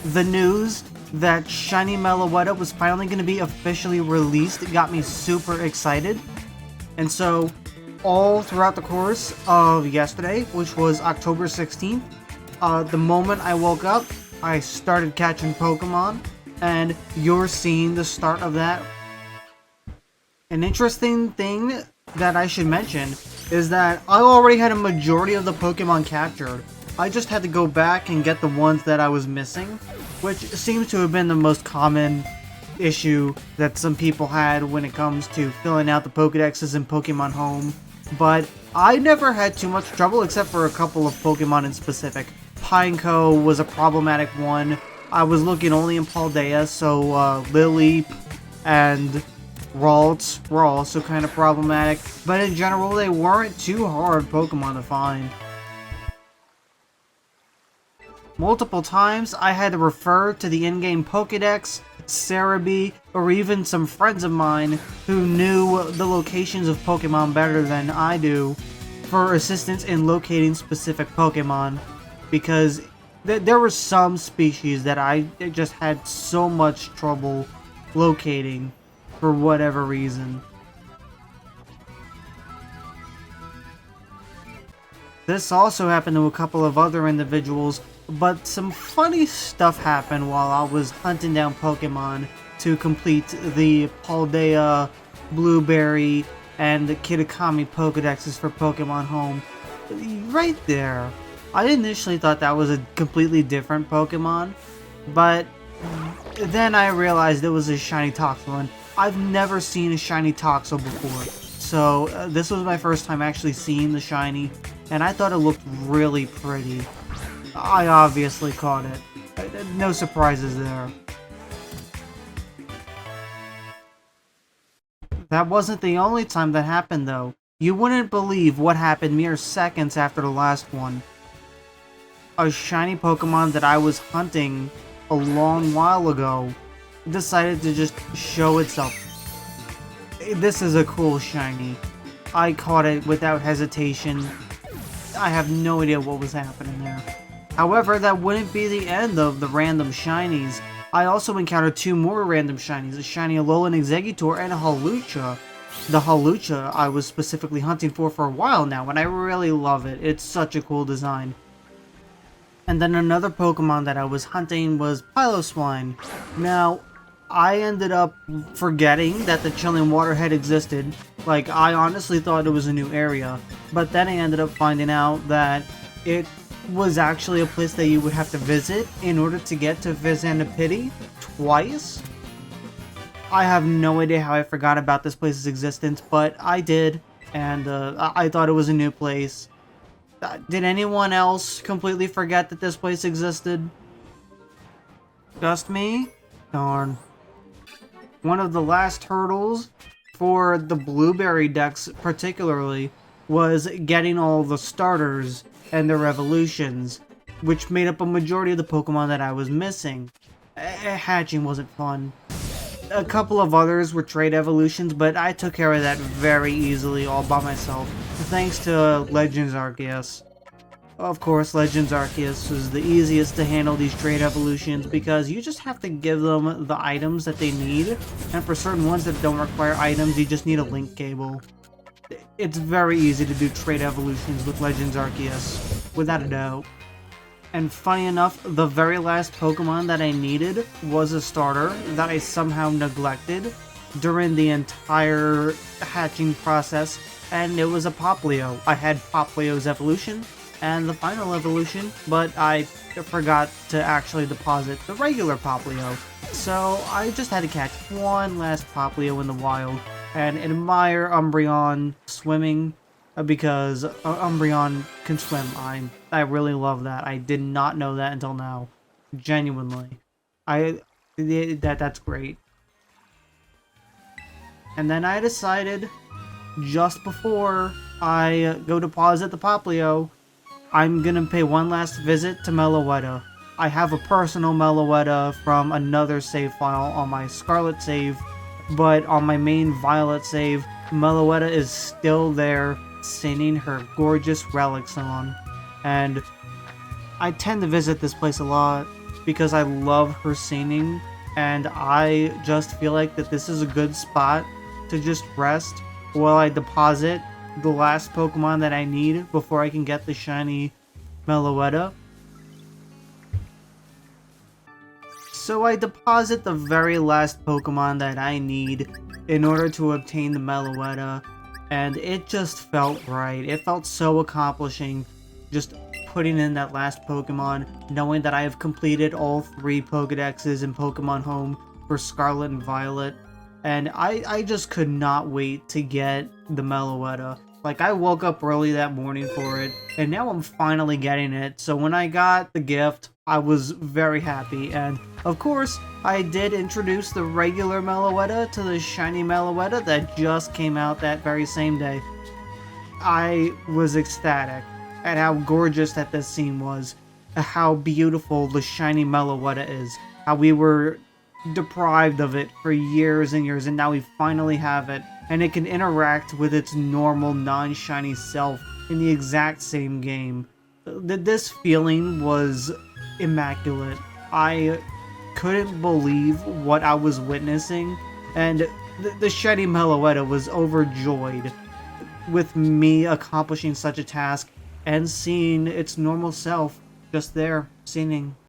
the news that Shiny Meloetta was finally going to be officially released got me super excited. And so, all throughout the course of yesterday, which was October 16th, the moment I woke up, I started catching Pokemon, and you're seeing the start of that. An interesting thing that I should mention is that I already had a majority of the Pokemon captured. I just had to go back and get the ones that I was missing, which seems to have been the most common issue that some people had when it comes to filling out the Pokedexes in Pokemon Home. But I never had too much trouble except for a couple of Pokemon in specific. Pineco was a problematic one. I was looking only in Paldea, so Lily and Ralts were also kind of problematic. But in general, they weren't too hard Pokemon to find. Multiple times, I had to refer to the in-game Pokedex, Cerebi, or even some friends of mine who knew the locations of Pokemon better than I do for assistance in locating specific Pokemon, because there were some species that I just had so much trouble locating for whatever reason. This also happened to a couple of other individuals, but some funny stuff happened while I was hunting down Pokemon to complete the Paldea, Blueberry, and Kitakami Pokedexes for Pokemon Home. Right there. I initially thought that was a completely different Pokemon, but then I realized it was a Shiny Toxel, and I've never seen a Shiny Toxel before. So this was my first time actually seeing the Shiny, and I thought it looked really pretty. I obviously caught it. No surprises there. That wasn't the only time that happened though. You wouldn't believe what happened mere seconds after the last one. A shiny Pokemon that I was hunting a long while ago decided to just show itself. This is a cool shiny. I caught it without hesitation. I have no idea what was happening there. However, that wouldn't be the end of the random shinies. I also encountered two more random shinies, a shiny Alolan Exeggutor and a Hawlucha. The Hawlucha I was specifically hunting for a while now, and I really love it. It's such a cool design. And then another Pokemon that I was hunting was Piloswine. Now, I ended up forgetting that the Chilling Waterhead existed. Like, I honestly thought it was a new area. But then I ended up finding out that it was actually a place that you would have to visit in order to get to Vizandapiti twice. I have no idea how I forgot about this place's existence, but I did, and I thought it was a new place. Did anyone else completely forget that this place existed? Just me? Darn. One of the last hurdles for the Blueberry decks particularly was getting all the starters and their evolutions, which made up a majority of the Pokemon that I was missing. Hatching wasn't fun. A couple of others were trade evolutions, but I took care of that very easily all by myself, thanks to Legends Arceus. Of course, Legends Arceus was the easiest to handle these trade evolutions because you just have to give them the items that they need, and for certain ones that don't require items, you just need a link cable. It's very easy to do trade evolutions with Legends Arceus, without a doubt. And funny enough, the very last Pokemon that I needed was a starter that I somehow neglected during the entire hatching process, and it was a Poplio. I had Poplio's evolution and the final evolution, but I forgot to actually deposit the regular Poplio. So I just had to catch one last Poplio in the wild and admire Umbreon swimming, because Umbreon can swim. I really love that. I did not know that until now. Genuinely. That's great. And then I decided, just before I go deposit the Poplio, I'm gonna pay one last visit to Meloetta. I have a personal Meloetta from another save file on my Scarlet save, but on my main Violet save, Meloetta is still there, singing her gorgeous relic song. And I tend to visit this place a lot, because I love her singing, and I just feel like that this is a good spot to just rest while I deposit the last Pokemon that I need before I can get the Shiny Meloetta. So I deposit the very last Pokemon that I need in order to obtain the Meloetta, and it just felt right. It felt so accomplishing just putting in that last Pokemon, knowing that I have completed all 3 Pokedexes in Pokemon Home for Scarlet and Violet, and I just could not wait to get the Meloetta. Like, I woke up early that morning for it, and now I'm finally getting it. So when I got the gift, I was very happy, and of course, I did introduce the regular Meloetta to the Shiny Meloetta that just came out that very same day. I was ecstatic at how gorgeous that this scene was, how beautiful the Shiny Meloetta is, how we were deprived of it for years and years, and now we finally have it, and it can interact with its normal non-shiny self in the exact same game. This feeling was immaculate. I couldn't believe what I was witnessing, and the Shiny Meloetta was overjoyed with me accomplishing such a task and seeing its normal self just there, singing.